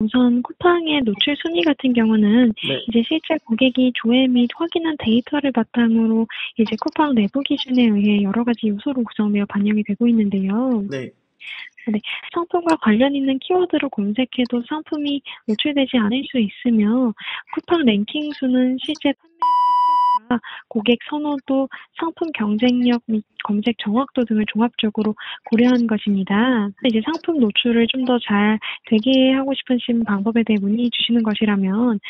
우선 쿠팡의 노출 순위 같은 경우는 네. 이제 실제 고객이 조회 및 확인한 데이터를 바탕으로 이제 쿠팡 내부 기준에 의해 여러 가지 요소로 구성되어 반영이 되고 있는데요. 네. 네, 상품과 관련 있는 키워드로 검색해도 상품이 노출되지 않을 수 있으며 쿠팡 랭킹 수는 실제 판매 실적과 고객 선호도, 상품 경쟁력 및 검색 정확도 등을 종합적으로 고려한 것입니다. 이제 상품 노출을 좀 더 잘 되게 하고 싶으신 방법에 대해 문의 주시는 것이라면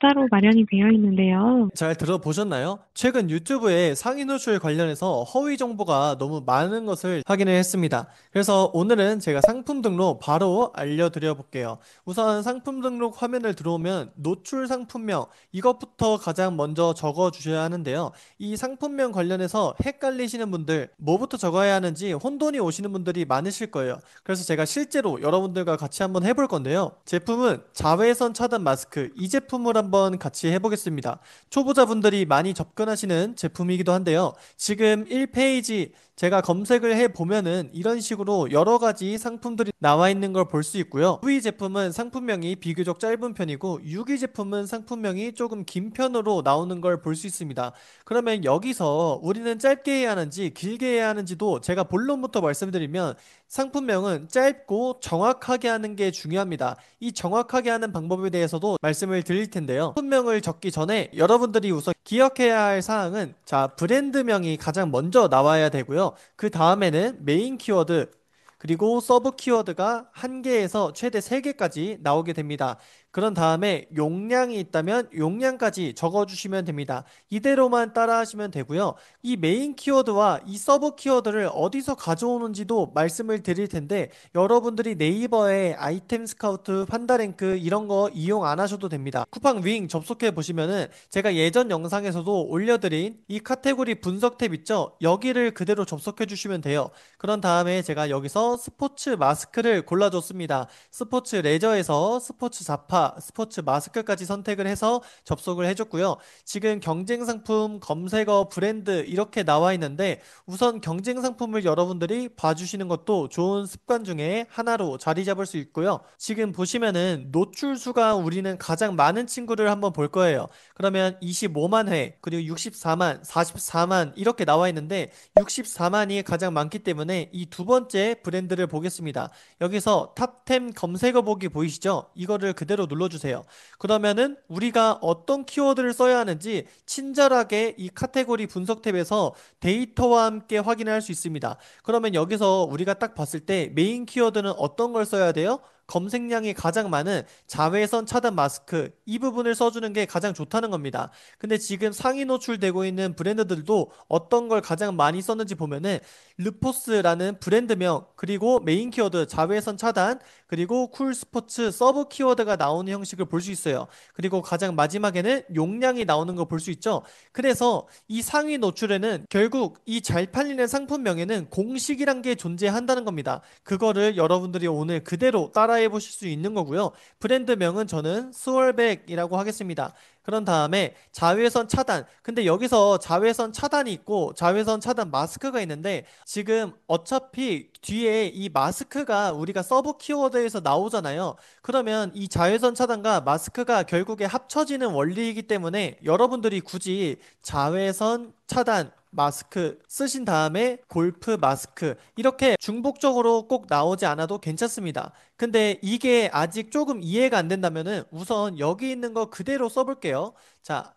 따로 마련이 되어 있는데요. 잘 들어보셨나요? 최근 유튜브에 상위 노출 관련해서 허위 정보가 너무 많은 것을 확인을 했습니다. 그래서 오늘은 제가 상품 등록 바로 알려드려 볼게요. 우선 상품 등록 화면을 들어오면 노출 상품명 이것부터 가장 먼저 적어 주셔야 하는데요. 이 상품명 관련해서 헷갈리시는 분들 뭐부터 적어야 하는지 혼돈이 오시는 분들이 많으실 거예요. 그래서 제가 실제로 여러분들과 같이 한번 해볼 건데요. 제품은 자외선 차단 마스크 이 제품을 한번 같이 해보겠습니다. 초보자분들이 많이 접근하시는 제품이기도 한데요. 지금 1페이지 제가 검색을 해보면은 이런 식으로 여러 가지 상품들이 나와 있는 걸 볼 수 있고요. 후위 제품은 상품명이 비교적 짧은 편이고 유기 제품은 상품명이 조금 긴 편으로 나오는 걸 볼 수 있습니다. 그러면 여기서 우리는 짧게 해야 하는지 길게 해야 하는지도 제가 본론부터 말씀드리면 상품명은 짧고 정확하게 하는 게 중요합니다. 이 정확하게 하는 방법에 대해서도 말씀을 드릴 텐데요. 상품명을 적기 전에 여러분들이 우선 기억해야 할 사항은 브랜드명이 가장 먼저 나와야 되고요. 그 다음에는 메인 키워드 그리고 서브 키워드가 1개에서 최대 3개까지 나오게 됩니다. 그런 다음에 용량이 있다면 용량까지 적어주시면 됩니다. 이대로만 따라하시면 되고요. 이 메인 키워드와 이 서브 키워드를 어디서 가져오는지도 말씀을 드릴 텐데 여러분들이 네이버에 아이템 스카우트, 판다랭크 이런 거 이용 안 하셔도 됩니다. 쿠팡 윙 접속해 보시면은 제가 예전 영상에서도 올려드린 이 카테고리 분석 탭 있죠? 여기를 그대로 접속해 주시면 돼요. 그런 다음에 제가 여기서 스포츠 마스크를 골라줬습니다. 스포츠 레저에서 스포츠 자파, 스포츠 마스크까지 선택을 해서 접속을 해줬고요. 지금 경쟁 상품, 검색어, 브랜드 이렇게 나와 있는데 우선 경쟁 상품을 여러분들이 봐주시는 것도 좋은 습관 중에 하나로 자리 잡을 수 있고요. 지금 보시면은 노출수가 우리는 가장 많은 친구를 한번 볼 거예요. 그러면 25만 회, 그리고 64만, 44만 이렇게 나와 있는데 64만이 가장 많기 때문에 이 두 번째 브랜드를 보겠습니다. 여기서 탑10 검색어 보기 보이시죠? 이거를 그대로 눌러주세요. 그러면은 우리가 어떤 키워드를 써야 하는지 친절하게 이 카테고리 분석 탭에서 데이터와 함께 확인할 수 있습니다. 그러면 여기서 우리가 딱 봤을 때 메인 키워드는 어떤 걸 써야 돼요? 검색량이 가장 많은 자외선 차단 마스크 이 부분을 써주는 게 가장 좋다는 겁니다. 근데 지금 상위 노출되고 있는 브랜드들도 어떤 걸 가장 많이 썼는지 보면은 르포스라는 브랜드명 그리고 메인 키워드 자외선 차단 그리고 쿨 스포츠 서브 키워드가 나오는 형식을 볼 수 있어요. 그리고 가장 마지막에는 용량이 나오는 거 볼 수 있죠. 그래서 이 상위 노출에는 결국 이 잘 팔리는 상품명에는 공식이란 게 존재한다는 겁니다. 그거를 여러분들이 오늘 그대로 따라해 보실 수 있는 거고요. 브랜드명은 저는 스월백이라고 하겠습니다. 그런 다음에 자외선 차단. 근데 여기서 자외선 차단이 있고 자외선 차단 마스크가 있는데 지금 어차피 뒤에 이 마스크가 우리가 서브 키워드에서 나오잖아요. 그러면 이 자외선 차단과 마스크가 결국에 합쳐지는 원리이기 때문에 여러분들이 굳이 자외선 차단 마스크 쓰신 다음에 골프 마스크 이렇게 중복적으로 꼭 나오지 않아도 괜찮습니다. 근데 이게 아직 조금 이해가 안 된다면은 우선 여기 있는 거 그대로 써볼게요. 자,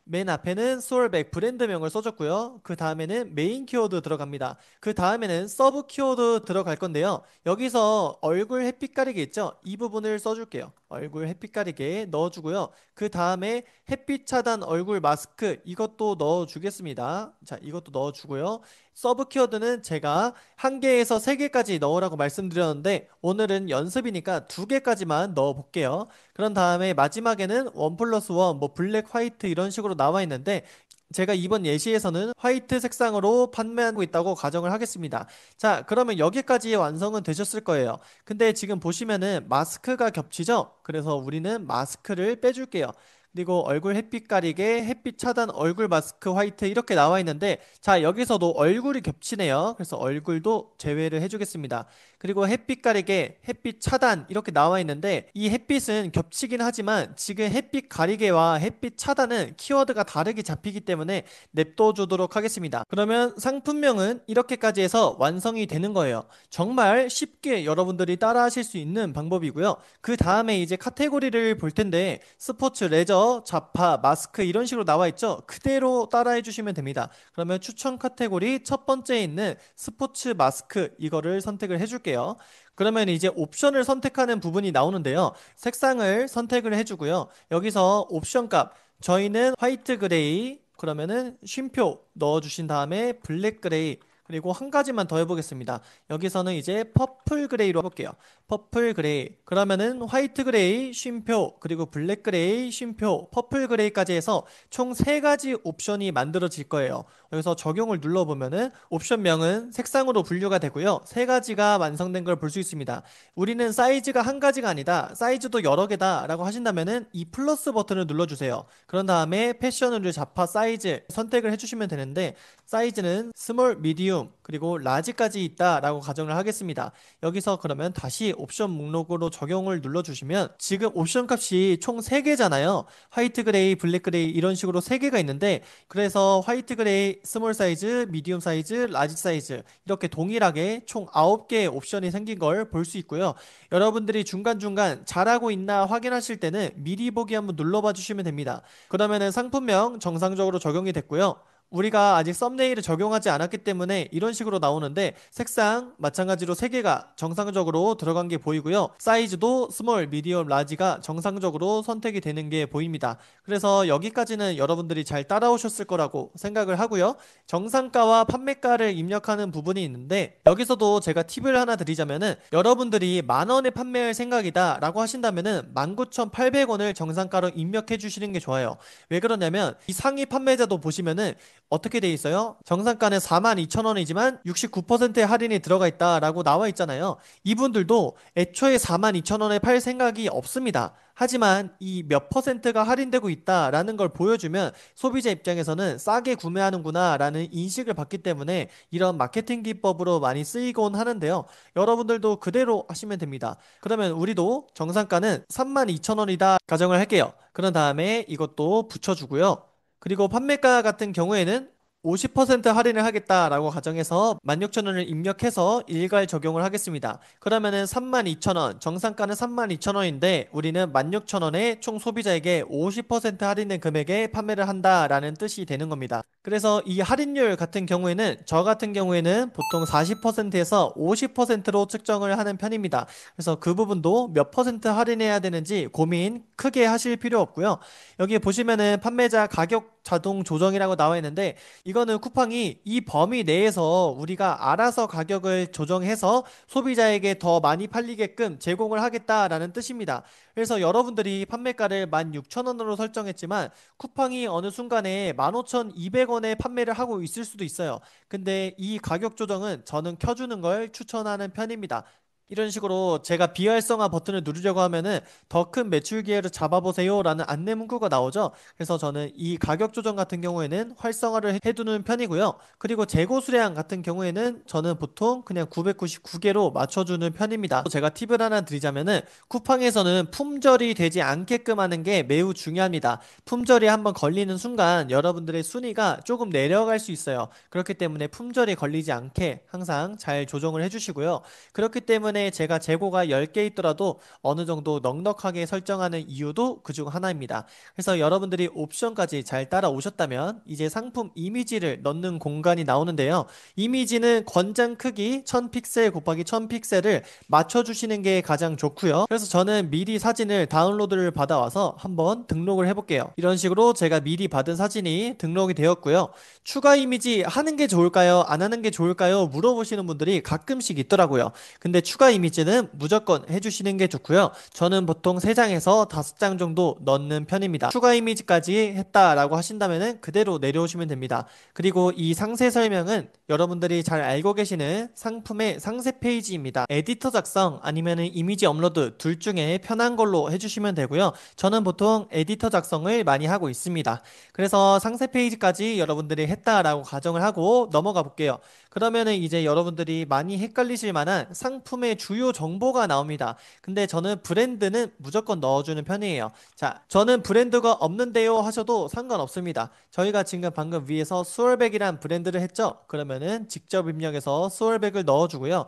맨 앞에는 소울백 브랜드명을 써줬고요. 그 다음에는 메인 키워드 들어갑니다. 그 다음에는 서브 키워드 들어갈 건데요. 여기서 얼굴 햇빛 가리개 있죠? 이 부분을 써줄게요. 얼굴 햇빛 가리개 넣어주고요. 그 다음에 햇빛 차단 얼굴 마스크 이것도 넣어주겠습니다. 자, 이것도 넣어주고요. 서브 키워드는 제가 1개에서 3개까지 넣으라고 말씀드렸는데 오늘은 연습이니까 2개까지만 넣어볼게요. 그런 다음에 마지막에는 원 플러스 원, 뭐 블랙, 화이트 이런 식으로 나와 있는데 제가 이번 예시에서는 화이트 색상으로 판매하고 있다고 가정을 하겠습니다. 자, 그러면 여기까지 완성은 되셨을 거예요. 근데 지금 보시면은 마스크가 겹치죠? 그래서 우리는 마스크를 빼줄게요. 그리고 얼굴 햇빛 가리개, 햇빛 차단 얼굴 마스크 화이트 이렇게 나와 있는데 자, 여기서도 얼굴이 겹치네요. 그래서 얼굴도 제외를 해주겠습니다. 그리고 햇빛 가리개, 햇빛 차단 이렇게 나와 있는데 이 햇빛은 겹치긴 하지만 지금 햇빛 가리개와 햇빛 차단은 키워드가 다르게 잡히기 때문에 냅둬 주도록 하겠습니다. 그러면 상품명은 이렇게까지 해서 완성이 되는 거예요. 정말 쉽게 여러분들이 따라 하실 수 있는 방법이고요. 그 다음에 이제 카테고리를 볼 텐데 스포츠, 레저, 자파, 마스크 이런 식으로 나와 있죠. 그대로 따라해 주시면 됩니다. 그러면 추천 카테고리 첫 번째에 있는 스포츠 마스크 이거를 선택을 해줄게요. 그러면 이제 옵션을 선택하는 부분이 나오는데요. 색상을 선택을 해주고요. 여기서 옵션 값 저희는 화이트 그레이 그러면은 쉼표 넣어주신 다음에 블랙 그레이 그리고 한 가지만 더 해보겠습니다. 여기서는 이제 퍼플 그레이로 해볼게요. 퍼플 그레이 그러면은 화이트 그레이 쉼표 그리고 블랙 그레이 쉼표 퍼플 그레이까지 해서 총 세가지 옵션이 만들어질 거예요. 여기서 적용을 눌러보면은 옵션명은 색상으로 분류가 되고요. 세 가지가 완성된 걸 볼 수 있습니다. 우리는 사이즈가 한 가지가 아니다. 사이즈도 여러 개다 라고 하신다면은 이 플러스 버튼을 눌러주세요. 그런 다음에 패션으로 잡화 사이즈 선택을 해주시면 되는데 사이즈는 스몰, 미디움, 그리고 라지까지 있다라고 가정을 하겠습니다. 여기서 그러면 다시 옵션 목록으로 적용을 눌러주시면 지금 옵션 값이 총 3개잖아요. 화이트 그레이, 블랙 그레이 이런 식으로 3개가 있는데 그래서 화이트 그레이, 스몰 사이즈, 미디움 사이즈, 라지 사이즈 이렇게 동일하게 총 9개의 옵션이 생긴 걸 볼 수 있고요. 여러분들이 중간중간 잘하고 있나 확인하실 때는 미리 보기 한번 눌러봐 주시면 됩니다. 그러면은 상품명 정상적으로 적용이 됐고요. 우리가 아직 썸네일을 적용하지 않았기 때문에 이런 식으로 나오는데 색상 마찬가지로 3개가 정상적으로 들어간 게 보이고요. 사이즈도 스몰, 미디엄, 라지가 정상적으로 선택이 되는 게 보입니다. 그래서 여기까지는 여러분들이 잘 따라오셨을 거라고 생각을 하고요. 정상가와 판매가를 입력하는 부분이 있는데 여기서도 제가 팁을 하나 드리자면은 여러분들이 10,000원에 판매할 생각이다 라고 하신다면은 19,800원을 정상가로 입력해 주시는 게 좋아요. 왜 그러냐면 이 상위 판매자도 보시면은 어떻게 돼 있어요? 정상가는 42,000원이지만 69%의 할인이 들어가 있다라고 나와 있잖아요. 이분들도 애초에 42,000원에 팔 생각이 없습니다. 하지만 이 몇 퍼센트가 할인되고 있다라는 걸 보여주면 소비자 입장에서는 싸게 구매하는구나 라는 인식을 받기 때문에 이런 마케팅 기법으로 많이 쓰이곤 하는데요. 여러분들도 그대로 하시면 됩니다. 그러면 우리도 정상가는 32,000원이다 가정을 할게요. 그런 다음에 이것도 붙여주고요. 그리고 판매가 같은 경우에는 50% 할인을 하겠다라고 가정해서 16,000원을 입력해서 일괄 적용을 하겠습니다. 그러면은 32,000원, 정상가는 32,000원인데 우리는 16,000원에 총 소비자에게 50% 할인된 금액에 판매를 한다라는 뜻이 되는 겁니다. 그래서 이 할인율 같은 경우에는 저 같은 경우에는 보통 40%에서 50%로 측정을 하는 편입니다. 그래서 그 부분도 몇 퍼센트 할인해야 되는지 고민 크게 하실 필요 없고요. 여기 보시면은 판매자 가격 자동 조정이라고 나와 있는데 이거는 쿠팡이 이 범위 내에서 우리가 알아서 가격을 조정해서 소비자에게 더 많이 팔리게끔 제공을 하겠다라는 뜻입니다. 그래서 여러분들이 판매가를 16,000원으로 설정했지만 쿠팡이 어느 순간에 15,200원에 판매를 하고 있을 수도 있어요. 근데 이 가격 조정은 저는 켜주는 걸 추천하는 편입니다. 이런 식으로 제가 비활성화 버튼을 누르려고 하면은 더 큰 매출 기회를 잡아보세요 라는 안내 문구가 나오죠. 그래서 저는 이 가격 조정 같은 경우에는 활성화를 해두는 편이고요. 그리고 재고 수량 같은 경우에는 저는 보통 그냥 999개로 맞춰주는 편입니다. 제가 팁을 하나 드리자면은 쿠팡에서는 품절이 되지 않게끔 하는 게 매우 중요합니다. 품절이 한번 걸리는 순간 여러분들의 순위가 조금 내려갈 수 있어요. 그렇기 때문에 품절이 걸리지 않게 항상 잘 조정을 해주시고요. 그렇기 때문에 제가 재고가 10개 있더라도 어느 정도 넉넉하게 설정하는 이유도 그중 하나입니다. 그래서 여러분들이 옵션까지 잘 따라오셨다면 이제 상품 이미지를 넣는 공간이 나오는데요. 이미지는 권장 크기 1000픽셀 곱하기 1000픽셀을 맞춰주시는 게 가장 좋고요. 그래서 저는 미리 사진을 다운로드를 받아와서 한번 등록을 해볼게요. 이런 식으로 제가 미리 받은 사진이 등록이 되었고요. 추가 이미지 하는 게 좋을까요? 안 하는 게 좋을까요? 물어보시는 분들이 가끔씩 있더라고요. 근데 추가 추가 이미지는 무조건 해주시는 게 좋고요. 저는 보통 3장에서 5장 정도 넣는 편입니다. 추가 이미지까지 했다라고 하신다면 그대로 내려오시면 됩니다. 그리고 이 상세 설명은 여러분들이 잘 알고 계시는 상품의 상세 페이지입니다. 에디터 작성 아니면 이미지 업로드 둘 중에 편한 걸로 해주시면 되고요. 저는 보통 에디터 작성을 많이 하고 있습니다. 그래서 상세 페이지까지 여러분들이 했다라고 가정을 하고 넘어가 볼게요. 그러면은 이제 여러분들이 많이 헷갈리실 만한 상품의 주요 정보가 나옵니다. 근데 저는 브랜드는 무조건 넣어주는 편이에요. 자, 저는 브랜드가 없는데요 하셔도 상관없습니다. 저희가 지금 방금 위에서 수월백이란 브랜드를 했죠? 그러면은 직접 입력해서 수월백을 넣어주고요.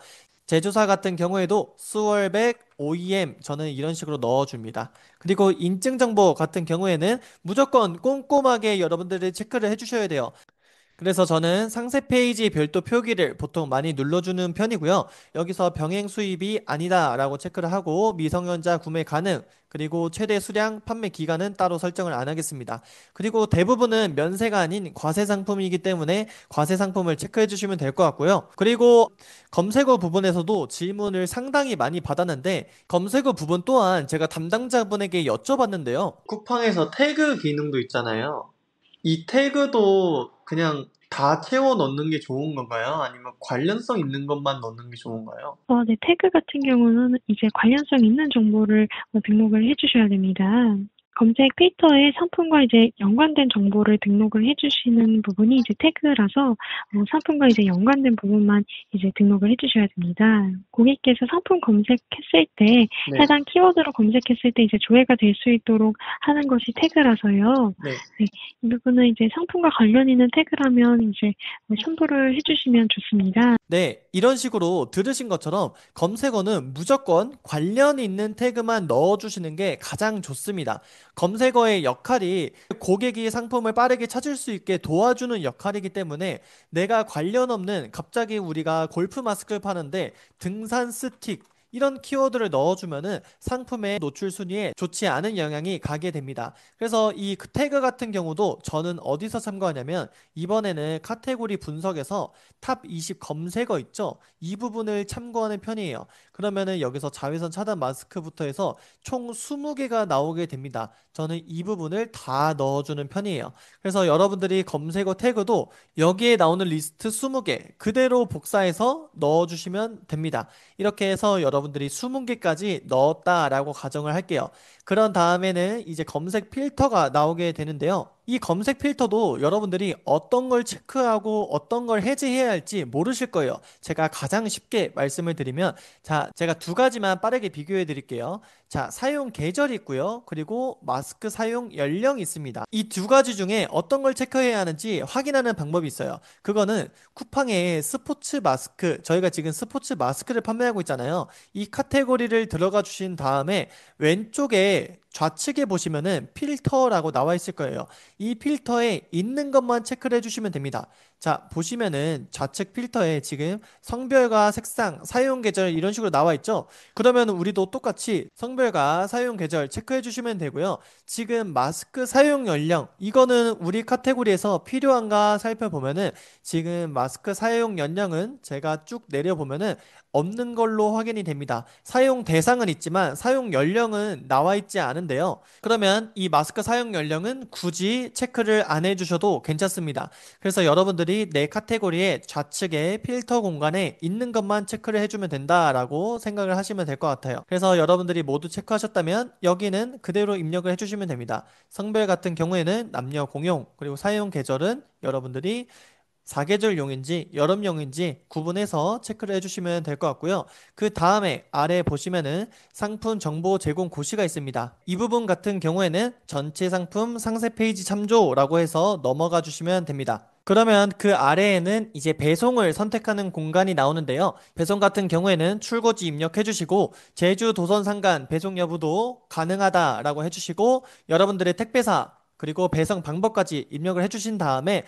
제조사 같은 경우에도 수월백, OEM 저는 이런 식으로 넣어줍니다. 그리고 인증 정보 같은 경우에는 무조건 꼼꼼하게 여러분들이 체크를 해주셔야 돼요. 그래서 저는 상세 페이지 별도 표기를 보통 많이 눌러주는 편이고요. 여기서 병행 수입이 아니다라고 체크를 하고 미성년자 구매 가능, 그리고 최대 수량 판매 기간은 따로 설정을 안 하겠습니다. 그리고 대부분은 면세가 아닌 과세 상품이기 때문에 과세 상품을 체크해 주시면 될 것 같고요. 그리고 검색어 부분에서도 질문을 상당히 많이 받았는데 검색어 부분 또한 제가 담당자분에게 여쭤봤는데요. 쿠팡에서 태그 기능도 있잖아요. 이 태그도 그냥 다 채워 넣는 게 좋은 건가요? 아니면 관련성 있는 것만 넣는 게 좋은가요? 네, 태그 같은 경우는 이제 관련성 있는 정보를 등록을 해주셔야 됩니다. 검색 필터에 상품과 이제 연관된 정보를 등록을 해주시는 부분이 이제 태그라서 상품과 이제 연관된 부분만 이제 등록을 해주셔야 됩니다. 고객께서 상품 검색했을 때 네. 해당 키워드로 검색했을 때 이제 조회가 될 수 있도록 하는 것이 태그라서요. 네. 네, 이 부분은 이제 상품과 관련 있는 태그라면 이제 첨부를 해주시면 좋습니다. 네, 이런 식으로 들으신 것처럼 검색어는 무조건 관련 있는 태그만 넣어주시는 게 가장 좋습니다. 검색어의 역할이 고객이 상품을 빠르게 찾을 수 있게 도와주는 역할이기 때문에 내가 관련 없는 갑자기 우리가 골프 마스크를 파는데 등산 스틱 이런 키워드를 넣어주면은 상품의 노출 순위에 좋지 않은 영향이 가게 됩니다. 그래서 이 태그 같은 경우도 저는 어디서 참고하냐면 이번에는 카테고리 분석에서 탑 20 검색어 있죠? 이 부분을 참고하는 편이에요. 그러면은 여기서 자외선 차단 마스크부터 해서 총 20개가 나오게 됩니다. 저는 이 부분을 다 넣어주는 편이에요. 그래서 여러분들이 검색어 태그도 여기에 나오는 리스트 20개 그대로 복사해서 넣어주시면 됩니다. 이렇게 해서 여러분들이 20개까지 넣었다라고 가정을 할게요. 그런 다음에는 이제 검색 필터가 나오게 되는데요. 이 검색 필터도 여러분들이 어떤 걸 체크하고 어떤 걸 해제해야 할지 모르실 거예요. 제가 가장 쉽게 말씀을 드리면, 자, 제가 두 가지만 빠르게 비교해 드릴게요. 자, 사용 계절이 있고요. 그리고 마스크 사용 연령이 있습니다. 이 두 가지 중에 어떤 걸 체크해야 하는지 확인하는 방법이 있어요. 그거는 쿠팡의 스포츠 마스크, 저희가 지금 스포츠 마스크를 판매하고 있잖아요. 이 카테고리를 들어가 주신 다음에 왼쪽에 좌측에 보시면은 필터라고 나와 있을 거예요. 이 필터에 있는 것만 체크를 해주시면 됩니다. 자, 보시면은 좌측 필터에 지금 성별과 색상, 사용 계절 이런 식으로 나와 있죠? 그러면 우리도 똑같이 성별과 사용 계절 체크해 주시면 되고요. 지금 마스크 사용 연령, 이거는 우리 카테고리에서 필요한가 살펴보면은 지금 마스크 사용 연령은 제가 쭉 내려보면은 없는 걸로 확인이 됩니다. 사용 대상은 있지만 사용 연령은 나와 있지 않은데요. 그러면 이 마스크 사용 연령은 굳이 체크를 안 해주셔도 괜찮습니다. 그래서 여러분들이 내 카테고리의 좌측에 필터 공간에 있는 것만 체크를 해주면 된다라고 생각을 하시면 될 것 같아요. 그래서 여러분들이 모두 체크하셨다면 여기는 그대로 입력을 해주시면 됩니다. 성별 같은 경우에는 남녀 공용, 그리고 사용 계절은 여러분들이 사계절용인지 여름용인지 구분해서 체크를 해주시면 될 것 같고요. 그 다음에 아래 보시면은 상품 정보 제공 고시가 있습니다. 이 부분 같은 경우에는 전체 상품 상세 페이지 참조라고 해서 넘어가 주시면 됩니다. 그러면 그 아래에는 이제 배송을 선택하는 공간이 나오는데요. 배송 같은 경우에는 출고지 입력해 주시고 제주 도선 상간 배송 여부도 가능하다라고 해주시고 여러분들의 택배사 그리고 배송 방법까지 입력을 해주신 다음에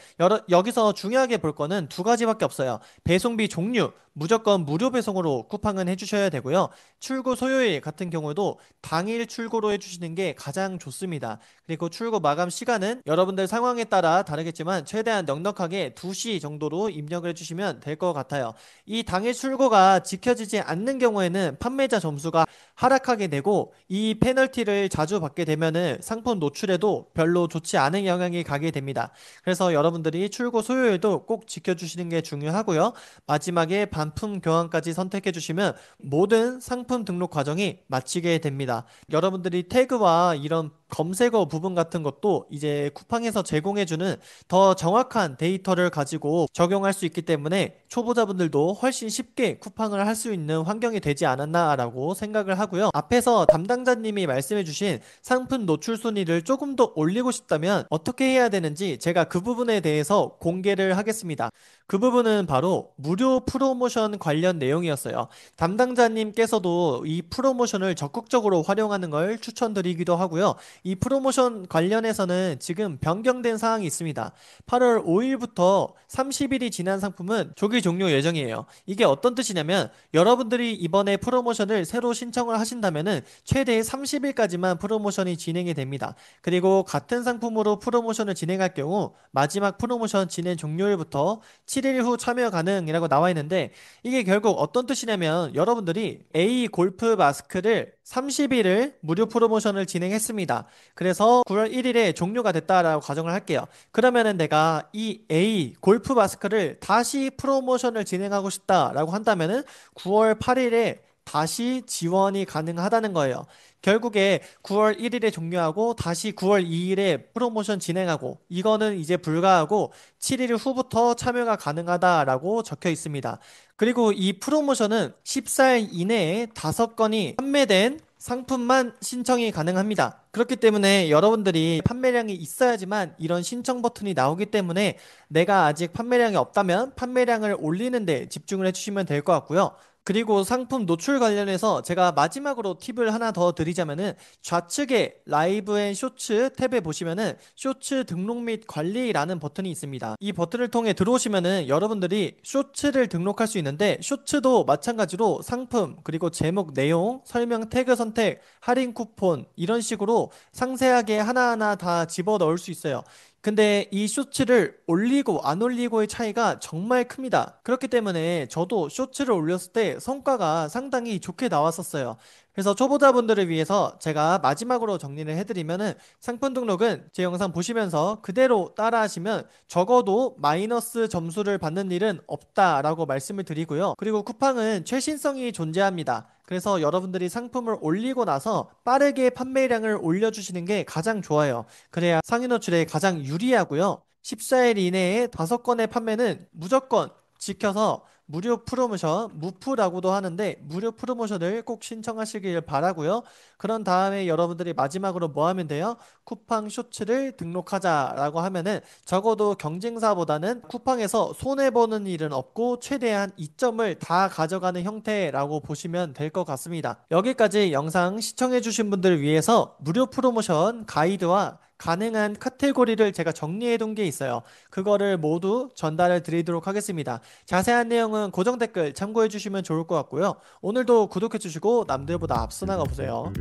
여기서 중요하게 볼 거는 두 가지밖에 없어요. 배송비 종류, 무조건 무료 배송으로 쿠팡은 해주셔야 되고요. 출고 소요일 같은 경우도 당일 출고로 해주시는 게 가장 좋습니다. 그리고 출고 마감 시간은 여러분들 상황에 따라 다르겠지만 최대한 넉넉하게 2시 정도로 입력을 해주시면 될 것 같아요. 이 당일 출고가 지켜지지 않는 경우에는 판매자 점수가 하락하게 되고 이 페널티를 자주 받게 되면은 상품 노출에도 별로 좋지 않은 영향이 가게 됩니다. 그래서 여러분들이 출고 소요일도 꼭 지켜주시는 게 중요하고요. 마지막에 반품 교환까지 선택해 주시면 모든 상품 등록 과정이 마치게 됩니다. 여러분들이 태그와 이런 검색어 부분 같은 것도 이제 쿠팡에서 제공해주는 더 정확한 데이터를 가지고 적용할 수 있기 때문에 초보자분들도 훨씬 쉽게 쿠팡을 할 수 있는 환경이 되지 않았나라고 생각을 하고요. 앞에서 담당자님이 말씀해주신 상품 노출 순위를 조금 더 올리고 싶다면 어떻게 해야 되는지 제가 그 부분에 대해서 공개를 하겠습니다. 그 부분은 바로 무료 프로모션 관련 내용이었어요. 담당자님께서도 이 프로모션을 적극적으로 활용하는 걸 추천드리기도 하고요. 이 프로모션 관련해서는 지금 변경된 사항이 있습니다. 8월 5일부터 30일이 지난 상품은 조기 종료 예정이에요. 이게 어떤 뜻이냐면 여러분들이 이번에 프로모션을 새로 신청을 하신다면은 최대 30일까지만 프로모션이 진행이 됩니다. 그리고 같은 상품으로 프로모션을 진행할 경우 마지막 프로모션 진행 종료일부터 7일 후 참여 가능이라고 나와 있는데 이게 결국 어떤 뜻이냐면 여러분들이 A 골프 마스크를 30일을 무료 프로모션을 진행했습니다. 그래서 9월 1일에 종료가 됐다라고 가정을 할게요. 그러면은 내가 이 A 골프 마스크를 다시 프로모션을 진행하고 싶다라고 한다면은 9월 8일에 다시 지원이 가능하다는 거예요. 결국에 9월 1일에 종료하고 다시 9월 2일에 프로모션 진행하고 이거는 이제 불가하고 7일 후부터 참여가 가능하다라고 적혀 있습니다. 그리고 이 프로모션은 14일 이내에 5건이 판매된 상품만 신청이 가능합니다. 그렇기 때문에 여러분들이 판매량이 있어야지만 이런 신청 버튼이 나오기 때문에 내가 아직 판매량이 없다면 판매량을 올리는 데 집중을 해주시면 될 것 같고요. 그리고 상품 노출 관련해서 제가 마지막으로 팁을 하나 더 드리자면은 좌측에 라이브 앤 쇼츠 탭에 보시면은 쇼츠 등록 및 관리라는 버튼이 있습니다. 이 버튼을 통해 들어오시면은 여러분들이 쇼츠를 등록할 수 있는데 쇼츠도 마찬가지로 상품 그리고 제목 내용 설명 태그 선택 할인 쿠폰 이런 식으로 상세하게 하나하나 다 집어 넣을 수 있어요. 근데 이 쇼츠를 올리고 안 올리고의 차이가 정말 큽니다. 그렇기 때문에 저도 쇼츠를 올렸을 때 성과가 상당히 좋게 나왔었어요. 그래서 초보자분들을 위해서 제가 마지막으로 정리를 해드리면은 상품 등록은 제 영상 보시면서 그대로 따라 하시면 적어도 마이너스 점수를 받는 일은 없다라고 말씀을 드리고요. 그리고 쿠팡은 최신성이 존재합니다. 그래서 여러분들이 상품을 올리고 나서 빠르게 판매량을 올려주시는 게 가장 좋아요. 그래야 상위 노출에 가장 유리하고요. 14일 이내에 5건의 판매는 무조건 지켜서 무료 프로모션, 무프라고도 하는데 무료 프로모션을 꼭 신청하시길 바라고요. 그런 다음에 여러분들이 마지막으로 뭐 하면 돼요? 쿠팡 쇼츠를 등록하자라고 하면은 적어도 경쟁사보다는 쿠팡에서 손해보는 일은 없고 최대한 이점을 다 가져가는 형태라고 보시면 될 것 같습니다. 여기까지 영상 시청해주신 분들을 위해서 무료 프로모션 가이드와 가능한 카테고리를 제가 정리해 둔 게 있어요. 그거를 모두 전달을 드리도록 하겠습니다. 자세한 내용은 고정 댓글 참고해 주시면 좋을 것 같고요. 오늘도 구독해 주시고 남들보다 앞서 나가 보세요.